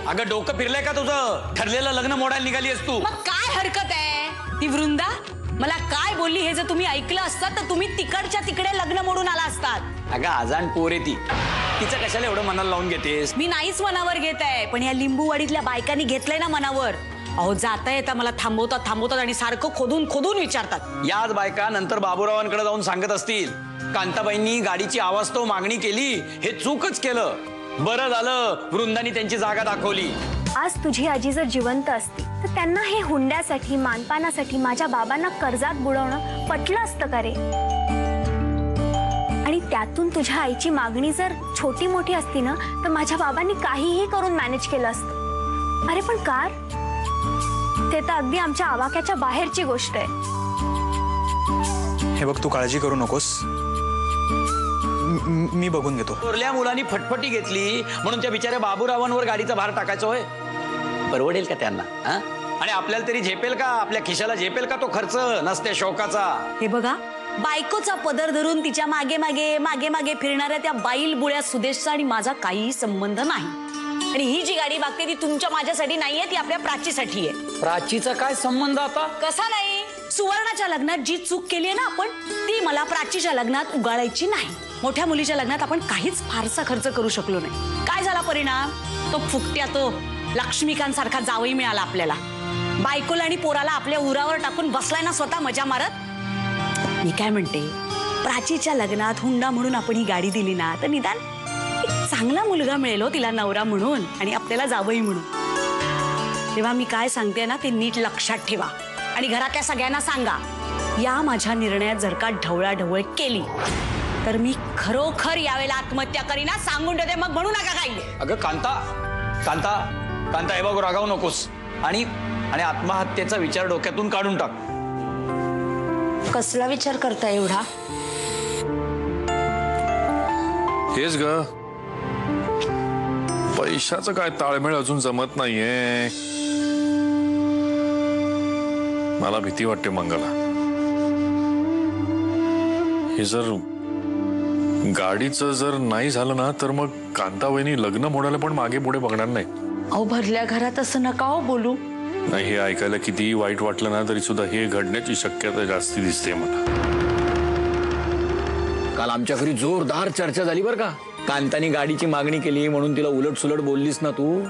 अगं डोकं फिरलंय का तुझं? ठरलेलं लग्न मोडायला निघाली आहेस तू. मग काय हरकत आहे? ती वृंदा मला काय बोलली हे जर तुम्ही ऐकलं असतं तर तुम्ही तिकडच्या तिकडे लग्न मोडून आला असतात. अगं आजाण पोर आहे ती, तिचं कशाला एवढं मनाला लावून घेतेस? मी नाहीच मनावर घेत आहे, पण या लिंबूवाडीतल्या बायकांनी घेतलंय ना मनावर. अहो जाता येता मला थांबवतात आणि सारखं खोदून खोदून विचारतात. याच बायका नंतर बाबूरावांकडे जाऊन सांगत असतील कांताबाईंनी गाडीची आवास्तव मागणी केली, हे चूकच केलं. बरं झालं वृंदानी त्यांची जागा दाखवली. आज तुझी आजी जर जिवंत असती तर त्यांना हे हुंड्यासाठी मानपानासाठी माझ्या बाबांना कर्जात बुडवणं पटलं असतं का रे? आणि त्यातून तुझ्या आईची मागणी जर छोटी मोठी असती ना तर माझ्या बाबांनी काहीही करून मॅनेज केलं असतं. अरे पण कार ते तर अगदी आमच्या आवाक्याच्या बाहेरची गोष्ट आहे. हे बघ तू काळजी करू नकोस, मी बघून घेतो. थोरल्या मुलांनी फटफटी घेतली म्हणून त्या बिचाऱ्या बाबूरावांवर गाडीचा भार टाकायचा होय? परवडेल का त्यांना? आणि आपल्याला तरी झेपेल का? आपल्या खिशाला झेपेल का तो खर्च नसत्या शोकाचा? हे बघा, बायकोचा पदर धरून तिच्या मागे मागे मागे मागे फिरणाऱ्या त्या बाईल बुळ्या सुदेशचा आणि माझा काही संबंध नाही. आणि ही जी गाडी मागते ती तुमच्या माझ्यासाठी नाहीये, ती आपल्या प्राचीसाठी आहे. प्राचीचा काय संबंध आता? कसा नाही? सुवर्णाच्या लग्नात जी चूक केली आहे ना आपण, ती मला प्राचीच्या लग्नात उगाळायची नाही. मोठ्या मुलीच्या लग्नात आपण काहीच फारसा खर्च करू शकलो नाही. काय झाला परिणाम? तो फुकट्या तो लक्ष्मीकांत सारखा जावई मिळाला आपल्याला. बायकोला आणि पोराला आपल्या उरावर टाकून बसलाय ना स्वतः मजा मारत. मी काय म्हणते, प्राचीच्या लग्नात हुंडा म्हणून आपण ही गाडी दिली ना तर निदान एक चांगला मुलगा मिळेल हो तिला नवरा म्हणून आणि आपल्याला जावई म्हणून. तेव्हा मी काय सांगते ना ते नीट लक्षात ठेवा आणि घरातल्या सगळ्यांना सांगा, या माझ्या निर्णयात जर का ढवळाढवळ केली तर मी खरोखर यावेळेला आत्महत्या करीना, सांगून देते. मग म्हणू नका काही. अगं कांता कांता कांता, हे बघ रागावू नकोस आणि आत्महत्येचा विचार डोक्यातून काढून टाक. कसला विचार करताय एवढा? हेच ग, पैशाचं काय ताळमेळ अजून जमत नाहीये. मला भीती वाटते मंगला. हे जर गाडीचं जर नाही झालं ना तर मग कांताबाईंनी लग्न मोडायला पण मागे पुढे बघणार नाही. अहो भरल्या घरात असं नका हो बोलू. नाही, हे ऐकायला किती वाईट वाटलं ना तरी सुद्धा हे घडण्याची शक्यता जास्ती दिसते मला. काल आमच्या घरी जोरदार चर्चा झाली बरं का. कांतानी गाडीची मागणी केली म्हणून तिला उलट सुलट बोललीस ना तू.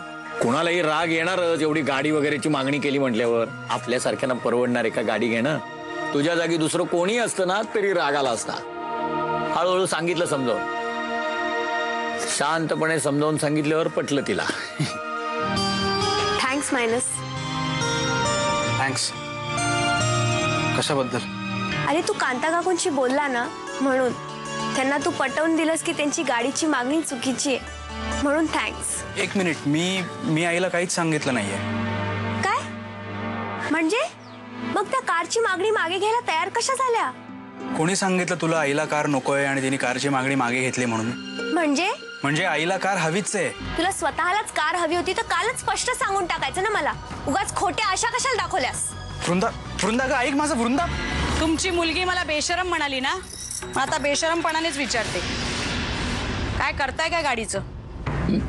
कोणालाही राग येणारच, एवढी गाडी वगैरेची मागणी केली म्हटल्यावर. आपल्यासारख्यांना परवडणार आहे का गाडी घेणं? तुझ्या जागी दुसरं कोणी असतं ना तरी राग आला असता. हळूहळू सांगितलं समजावून, शांतपणे समजावून सांगितल्यावर पटलं तिला. Thanks minus. थँक्स कशाबद्दल? अरे तू कांता काकूंशी बोलला ना म्हणून त्यांना तू पटवून दिलंस की त्यांची गाडीची मागणी चुकीची आहे म्हणून थँक्स. एक मिनिट, मी आईला काहीच सांगितलं नाहीये. काय म्हणजे? मग त्या कारची मागणी मागे घ्यायला तयार कशा झाल्या? कोणी सांगितलं तुला आईला कार नकोय आणि तिने कारची मागणी मागे घेतली म्हणून? म्हणजे आईला कार हवीच आहे. तुला स्वतःलाच कार हवी होती तर कालच स्पष्ट सांगून टाकायचं ना मला. उगाच खोट्या आशा कशाला दाखवल्यास? वृंदा का ऐक माझं. वृंदा, तुमची मुलगी मला बेशरम म्हणाली ना, आता बेशरमपणानेच विचारते, काय करताय काय गाडीचं?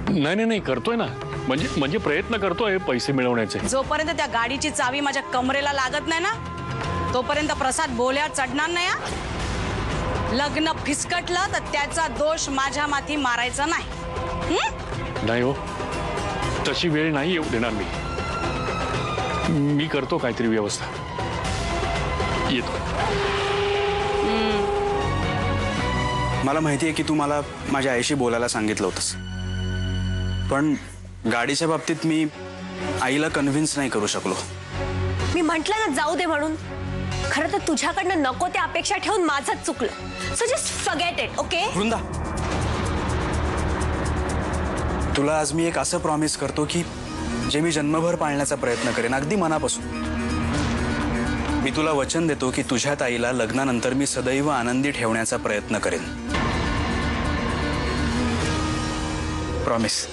नाही करतोय ना, म्हणजे प्रयत्न करतोय पैसे मिळवण्याचे. जोपर्यंत त्या गाडीची चावी माझ्या कमरेला लागत नाही ना तोपर्यंत प्रसाद बोल्या चढणार नाही. लग्न फिसकटलं तर त्याचा दोष माझ्या माथी मारायचा नाही. नाही हो, तशी वेळ नाही येऊ देणार मी करतो काहीतरी व्यवस्था. येतो. मला माहिती आहे की तू मला माझ्या आईशी बोलायला सांगितलं होतंस, पण गाडीच्या बाबतीत मी आईला कन्व्हिन्स नाही करू शकलो. मी म्हंटल ना जाऊ दे म्हणून. खरं तर तुझ्याकडनं नको त्या अपेक्षा ठेवून माझंच चुकलं. So just forget it, okay? Vrinda, तुला आज मी एक असं प्रॉमिस करतो की जे मी जन्मभर पाळण्याचा प्रयत्न करेन, अगदी मनापासून. मी तुला वचन देतो की तुझ्या ताईला लग्नानंतर मी सदैव आनंदी ठेवण्याचा प्रयत्न करेन. प्रॉमिस.